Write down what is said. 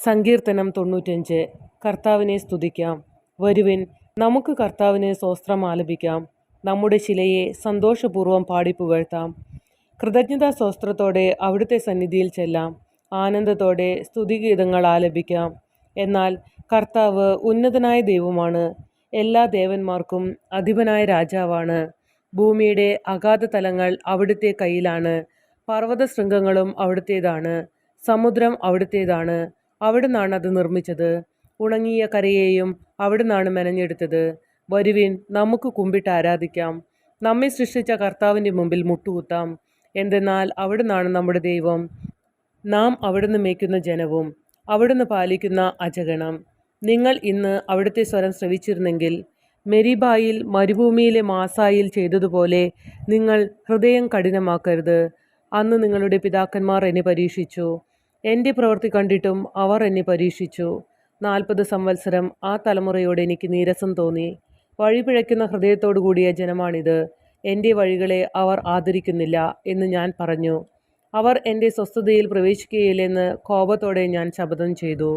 സങ്കീർത്തനം 95. കർത്താവിനെ സ്തുതിക്കാം. വരുവിൻ, നമുക്ക് കർത്താവിന് സ്തോത്രം ആലപിക്കാം. നമ്മുടെ ശിലയെ സന്തോഷപൂർവ്വം പാടിപ്പുകഴ്ത്താം. കൃതജ്ഞതാ സ്തോത്രത്തോടെ അവിടുത്തെ സന്നിധിയിൽ ചെല്ലാം. ആനന്ദത്തോടെ സ്തുതിഗീതങ്ങൾ ആലപിക്കാം. എന്നാൽ കർത്താവ് ഉന്നതനായ ദൈവമാണ്, എല്ലാ ദേവന്മാർക്കും അധിപനായ രാജാവാണ്. ഭൂമിയുടെ അഗാധ തലങ്ങൾ അവിടുത്തെ കയ്യിലാണ്. പർവ്വതശൃംഗങ്ങളും അവിടുത്തേതാണ്. സമുദ്രം അവിടുത്തേതാണ്. അവിടുന്നാണ് അത് നിർമ്മിച്ചത്. ഉണങ്ങിയ കരയെയും അവിടുന്നാണ് മെനഞ്ഞെടുത്തത്. വരുവിൻ, നമുക്ക് കുമ്പിട്ട് ആരാധിക്കാം. നമ്മെ സൃഷ്ടിച്ച കർത്താവിൻ്റെ മുമ്പിൽ മുട്ടുകുത്താം. എന്തെന്നാൽ അവിടുന്നാണ് നമ്മുടെ ദൈവം. നാം അവിടുന്ന് മേയ്ക്കുന്ന ജനവും അവിടുന്ന് പാലിക്കുന്ന അജഗണം. നിങ്ങൾ ഇന്ന് അവിടുത്തെ സ്വരം ശ്രവിച്ചിരുന്നെങ്കിൽ, മെരിബായിൽ മരുഭൂമിയിലെ മാസായിൽ ചെയ്തതുപോലെ നിങ്ങൾ ഹൃദയം കഠിനമാക്കരുത്. അന്ന് നിങ്ങളുടെ പിതാക്കന്മാർ എന്നെ പരീക്ഷിച്ചു. എൻ്റെ പ്രവൃത്തി കണ്ടിട്ടും അവർ എന്നെ പരീക്ഷിച്ചു. 40 സംവത്സരം ആ തലമുറയോട് എനിക്ക് നീരസം തോന്നി. വഴിപിഴയ്ക്കുന്ന ഹൃദയത്തോടു കൂടിയ ജനമാണിത്. എൻ്റെ വഴികളെ അവർ ആദരിക്കുന്നില്ല എന്ന് ഞാൻ പറഞ്ഞു. അവർ എൻ്റെ സ്വസ്ഥതയിൽ പ്രവേശിക്കുകയില്ലെന്ന് കോപത്തോടെ ഞാൻ ശപഥം ചെയ്തു.